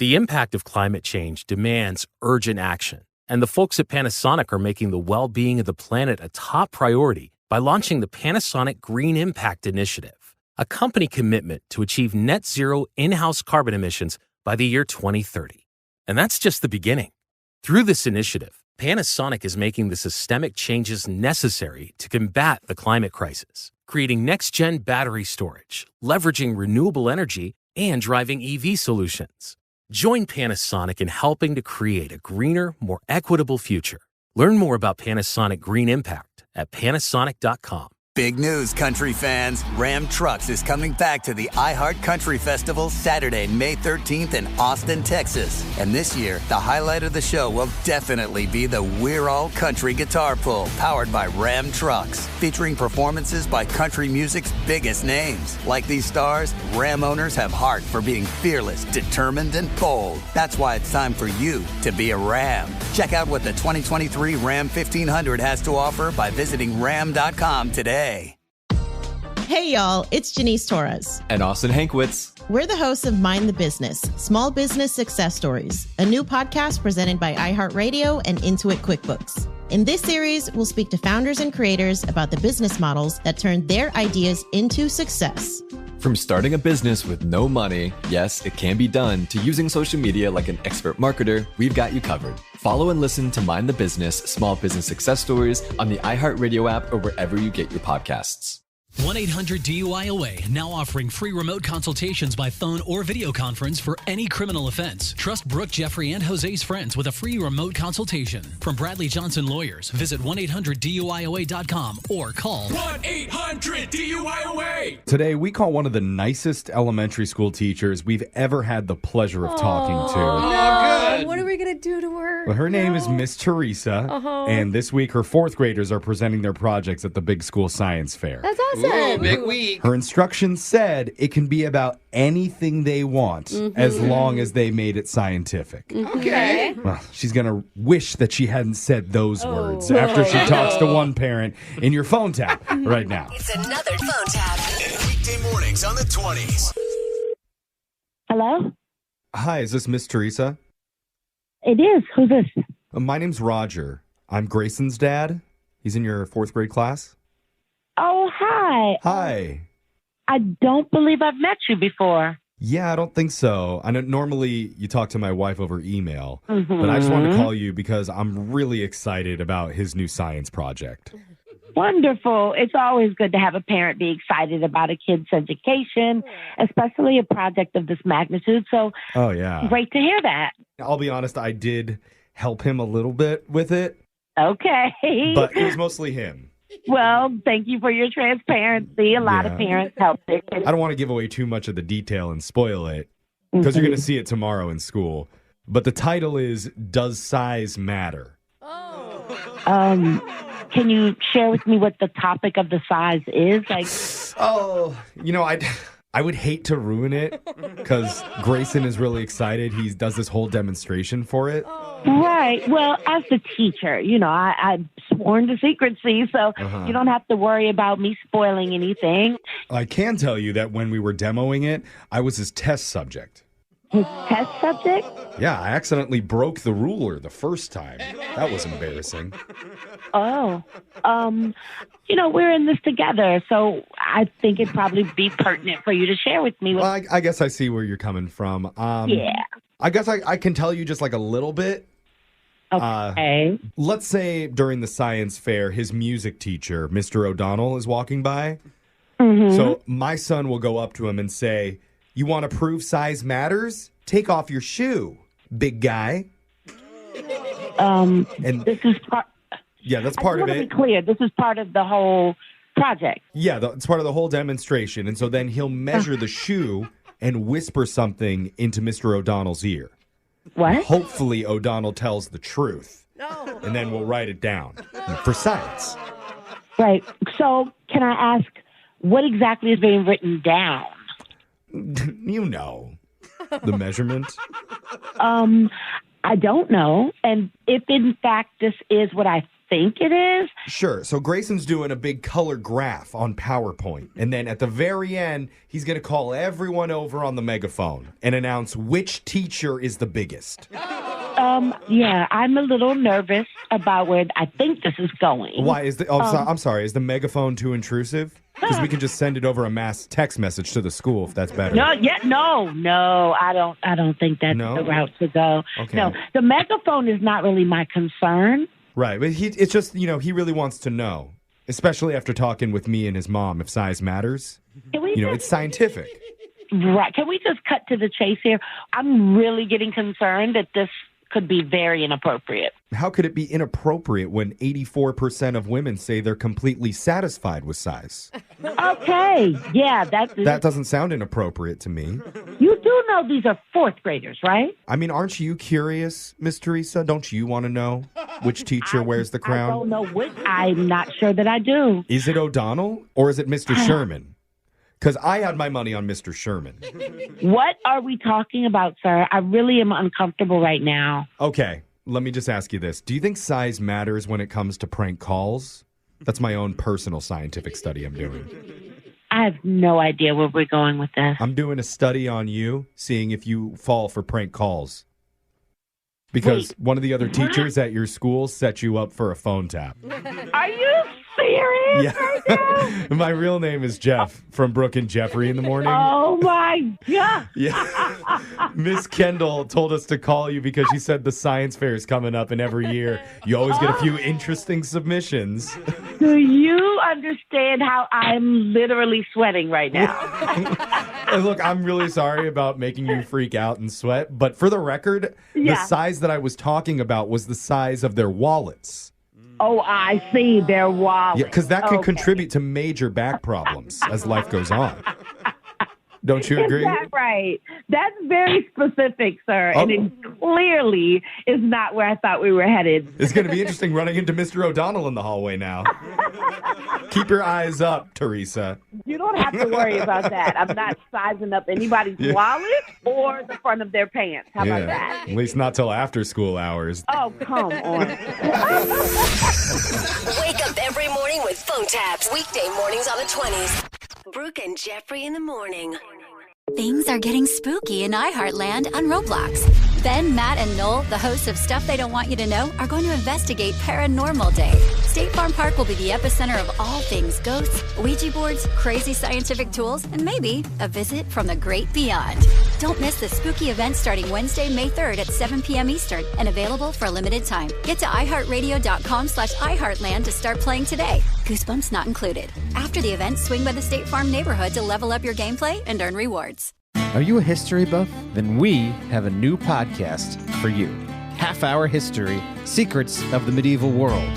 The impact of climate change demands urgent action, and the folks at Panasonic are making the well-being of the planet a top priority by launching the Panasonic Green Impact Initiative, a company commitment to achieve net zero in-house carbon emissions by the year 2030. And that's just the beginning. Through this initiative, Panasonic is making the systemic changes necessary to combat the climate crisis, creating next-gen battery storage, leveraging renewable energy, and driving EV solutions. Join Panasonic in helping to create a greener, more equitable future. Learn more about Panasonic Green Impact at Panasonic.com. Big news, country fans. Ram Trucks is coming back to the iHeart Country Festival Saturday, May 13th in Austin, Texas. And this year, the highlight of the show will definitely be the We're All Country guitar pull, powered by Ram Trucks, featuring performances by country music's biggest names. Like these stars, Ram owners have heart for being fearless, determined, and bold. That's why it's time for you to be a Ram. Check out what the 2023 Ram 1500 has to offer by visiting ram.com today. Hey, y'all, it's Janice Torres. And Austin Hankwitz. We're the hosts of Mind the Business, Small Business Success Stories, a new podcast presented by iHeartRadio and Intuit QuickBooks. In this series, we'll speak to founders and creators about the business models that turn their ideas into success. From starting a business with no money, yes, it can be done, to using social media like an expert marketer, we've got you covered. Follow and listen to Mind the Business, Small Business Success Stories on the iHeartRadio app or wherever you get your podcasts. 1-800-DUI-OA, now offering free remote consultations by phone or video conference for any criminal offense. Trust Brooke, Jeffrey, and Jose's friends with a free remote consultation. From Bradley Johnson Lawyers, visit 1-800-DUIOA.com or call 1-800-DUIOA. Today, we call one of the nicest elementary school teachers we've ever had the pleasure of talking to. Oh, good. What are we going to do to her? Well, her name is Miss Teresa, and this week her fourth graders are presenting their projects at the big school science fair. That's awesome. Ooh, big week. Her instructions said it can be about anything they want as long as they made it scientific. Okay. Well, she's going to wish that she hadn't said those words after she talks to one parent in your phone tap right now. It's another phone tap. Weekday mornings on the 20s. Hello? Hi, is this Miss Teresa? It is. Who's this? My name's Roger. I'm Grayson's dad. He's in your fourth grade class. Oh, hi. Hi. I don't believe I've met you before. Yeah, I don't think so. I know normally you talk to my wife over email, but I just wanted to call you because I'm really excited about his new science project. Wonderful. It's always good to have a parent be excited about a kid's education, especially a project of this magnitude. So, great to hear that. I'll be honest, I did help him a little bit with it. Okay. But it was mostly him. Well, thank you for your transparency. A lot of parents help their kids. I don't want to give away too much of the detail and spoil it because you're going to see it tomorrow in school. But the title is, Does Size Matter? Can you share with me what the topic of the size is? I would hate to ruin it because Grayson is really excited. He does this whole demonstration for it. Right. Well, as the teacher, I'm sworn to secrecy, so you don't have to worry about me spoiling anything. I can tell you that when we were demoing it, I was his test subject. His test subject? Yeah, I accidentally broke the ruler the first time. That was embarrassing. We're in this together, so I think it'd probably be pertinent for you to share with me. Well, I guess I see where you're coming from. Yeah. I guess I can tell you just like a little bit. Okay. Let's say during the science fair, his music teacher, Mr. O'Donnell, is walking by. So my son will go up to him and say, "You want to prove size matters? Take off your shoe, big guy." And this is part... Yeah, that's part of it. I want to be clear. This is part of the whole project. Yeah, it's part of the whole demonstration. And so then he'll measure the shoe and whisper something into Mr. O'Donnell's ear. What? And hopefully O'Donnell tells the truth. No. And then we'll write it down for science. Right. So can I ask, what exactly is being written down? You know, the measurement. I don't know. And if in fact this is what I think it is. Sure. So Grayson's doing a big color graph on PowerPoint. And then at the very end, he's going to call everyone over on the megaphone and announce which teacher is the biggest. Yeah, I'm a little nervous about where I think this is going. Why is I'm sorry. Is the megaphone too intrusive? Because we can just send it over a mass text message to the school if that's better. No, I don't think that's the route to go. Okay. No, the megaphone is not really my concern. Right, but it's just, he really wants to know, especially after talking with me and his mom, if size matters. It's scientific. Right. Can we just cut to the chase here? I'm really getting concerned that this could be very inappropriate. How could it be inappropriate when 84% of women say they're completely satisfied with size? Okay. Yeah, that doesn't sound inappropriate to me. You do know these are fourth graders, right? I mean, aren't you curious, Miss Teresa? Don't you want to know which teacher wears the crown? I don't know which. I'm not sure that I do. Is it O'Donnell or is it Mr. Sherman? Because I had my money on Mr. Sherman. What are we talking about, sir? I really am uncomfortable right now. Okay, let me just ask you this. Do you think size matters when it comes to prank calls? That's my own personal scientific study I'm doing. I have no idea where we're going with this. I'm doing a study on you, seeing if you fall for prank calls. Because one of the other teachers at your school set you up for a phone tap. Are you serious? Yeah. My real name is Jeff from Brooke and Jeffrey in the morning. Oh, my God. Yeah. Miss Kendall told us to call you because she said the science fair is coming up, and every year you always get a few interesting submissions. Do you understand how I'm literally sweating right now? And look, I'm really sorry about making you freak out and sweat, but for the record, the size that I was talking about was the size of their wallets. Oh, I see, their wallets. Yeah, because that can contribute to major back problems as life goes on. Don't you agree? Is that right? That's very specific, sir. And it clearly is not where I thought we were headed. It's going to be interesting running into Mr. O'Donnell in the hallway now. Keep your eyes up, Teresa. You don't have to worry about that. I'm not sizing up anybody's wallet or the front of their pants. How about that? At least not till after school hours. Oh, come on. Wake up every morning with phone taps. Weekday mornings on the 20s. Brooke and Jeffrey in the morning. Things are getting spooky in iHeartland on Roblox. Ben, Matt, and Noel, the hosts of Stuff They Don't Want You to Know, are going to investigate Paranormal Day. State Farm Park will be the epicenter of all things ghosts, Ouija boards, crazy scientific tools, and maybe a visit from the great beyond. Don't miss the spooky event starting Wednesday, May 3rd at 7 p.m. Eastern and available for a limited time. Get to iHeartRadio.com/iHeartland to start playing today. Goosebumps not included. After the event, swing by the State Farm neighborhood to level up your gameplay and earn rewards. Are you a history buff? Then we have a new podcast for you. Half Hour History, Secrets of the Medieval World.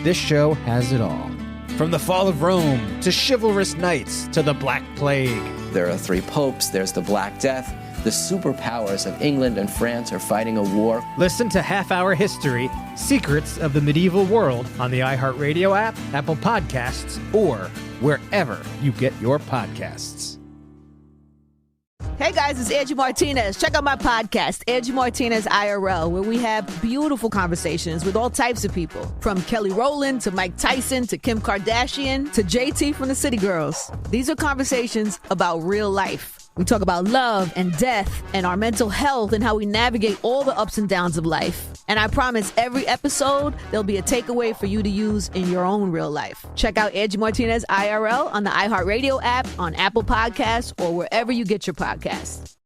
This show has it all. From the fall of Rome, to chivalrous knights, to the Black Plague. There are 3 popes, there's the Black Death. The superpowers of England and France are fighting a war. Listen to Half Hour History, Secrets of the Medieval World on the iHeartRadio app, Apple Podcasts, or wherever you get your podcasts. Hey guys, it's Angie Martinez. Check out my podcast, Angie Martinez IRL, where we have beautiful conversations with all types of people. From Kelly Rowland to Mike Tyson to Kim Kardashian to JT from the City Girls. These are conversations about real life. We talk about love and death and our mental health and how we navigate all the ups and downs of life. And I promise every episode, there'll be a takeaway for you to use in your own real life. Check out Angie Martinez IRL on the iHeartRadio app, on Apple Podcasts, or wherever you get your podcasts.